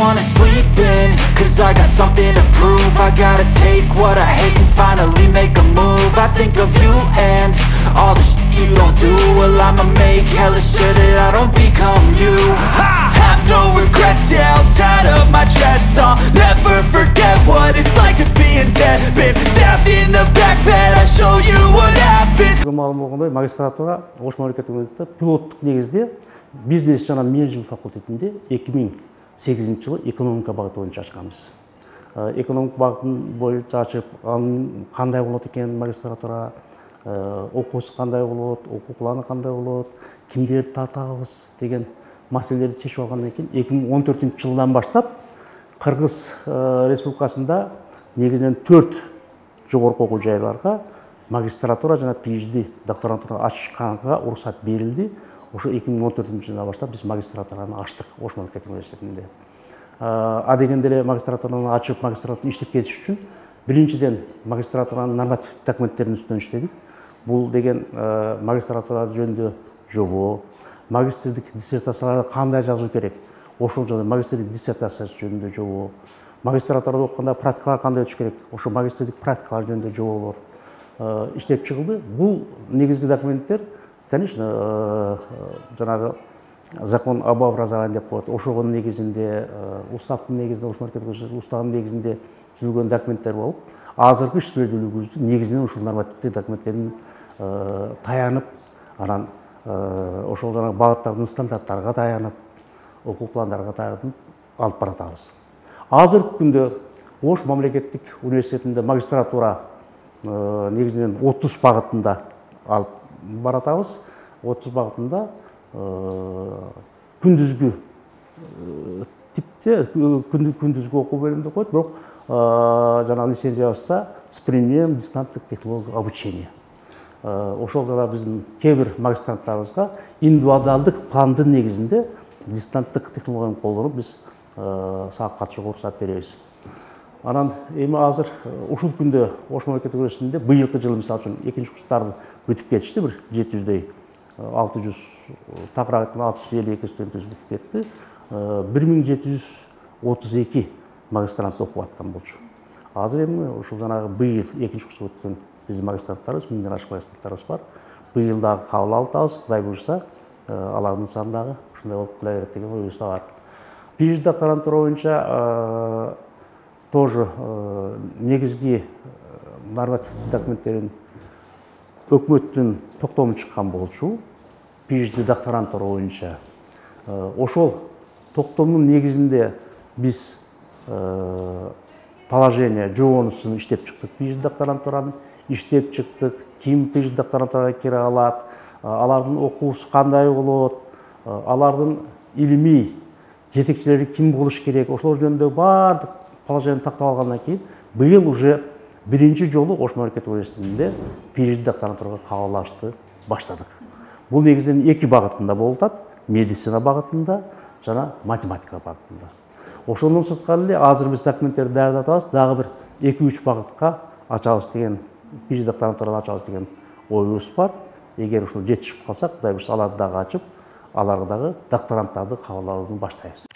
wanna sleep in, cause I got something to prove. I gotta take what I hate and finally make a move. I think of you and all the shit you don't do. Well, I'ma make hella sure that I don't become you. I have no regrets, yeah, I'll tie up my chest. I'll never forget what it's like to be in debt. Been stabbed in the back bed, I'll show you what happens. Малым болғандай магистратура Ош мемлекеттік университеті пилоттық негізде бизнес жана менеджмент факультетінде 2008 жылы экономика бағыты бойынша ашқанбыз. Экономика бағытын бойынша ашып, қандай болады екен магистратура, оқусы қандай болады, оқу планы қандай болады, кімдерді тартамыз деген мәселелерді шешіп алғаннан кейін 2014 жылдан баштап Қырғыз Республикасында негізінен 4 жоғарғы оқу жайларға магистратура жана PhD докторантура ашқанға рұқсат берілді. Ошо 2014 жылдан баштап біз магистратураны аштық Ош мемлекеттік университетінде. А дегенде магистратураны ашып магистратураны иштеп кетиш үчүн биринчиден магистратуранын нормативдик документтерин үстүнөн иштедик. Бул деген магистратура жөнүндө жобо, магистрлик диссертацияга кандай жазуу керек, ошол жөнүндө магистрлик диссертация жөнүндө жобо, магистратурада окуганда практикалар кандай өтүш керек, ошо магистрлик практикалар жөнүндө жоболор иштеп чыгылды. Бул негизги документтер, конечно, жанагы закон об образовании деп коет. Ошонун негизинде, уставдын негизинде, Ош мемлекеттик уставдын негизинде түзүлгөн документтер болуп, азыркы иш берүүлүгүбүздү негизинен ушул нормативдик документтердин таянып, анан ошол жанагы багыттардын стандарттарга таянып, окуу пландарга таянып алып баратабыз. Азыркы күндө Ош мамлекеттик университетинде магистратура негизинен 30 багытында алып баратабыз. 30 багытында күндүзгү типте күндүзгү окуу бөлүмүндө коет, бирок жанагы лицензиябызда с применением дистантных технологий обучения. Ошол жана биздин кээ бир магистранттарыбызга индивидуалдык пландын негизинде дистанттык технологияны колдонуп биз сабакка катышууга уруксат беребиз. Анан эми азыр ушул күндө Ош мемлекеттик университетинде быйылкы жылы мисалы үчүн экинчи курстарды бүтүп кетишти, бир 700дөй 600 такырак 652 студент бүтүп кетти. 1732 магистрант окуп аткан болчу. Азыр эми ушул жанагы быйыл экинчи курска өткөн биздин магистранттарыбыз, 1000ден ашык магистранттарыбыз бар. Быйыл дагы кабыл алып атабыз, Кудай буйрса, алардын саны дагы ушундай болуп келе берет деген оюбуз да бар. PhD докторантура боюнча тоже негизги нормативдик документтерин өкмөттүн токтому чыккан болчу. PhD докторантура боюнча ошол токтомдун негизинде биз положение жобонусун иштеп чыктык. PhD докторантураны иштеп чыктык. Ким PhD докторантурага кире алат, алардын окуусу кандай болот, алардын илимий жетекчилери ким болуш керек, ошол жөнүндө баардык положение тактап алгандан кийин быйыл уже биринчи жолу Ош мемлекеттик университетинде PhD докторантурага кабыл алышты баштадык. Бул негизинен 2 багытында болуп атат: медицина багытында жана математика багытында. Ошондон сырткары эле азыр биз документтерди даярдап атабыз, дагы бир 2-3 багытка ачабыз деген, PhD докторантураны ачабыз деген оюбуз бар. Эгер ушул жетишип калса, Кудай буйрса аларды дагы ачып, аларга дагы докторанттарды кабыл алууну баштайбыз.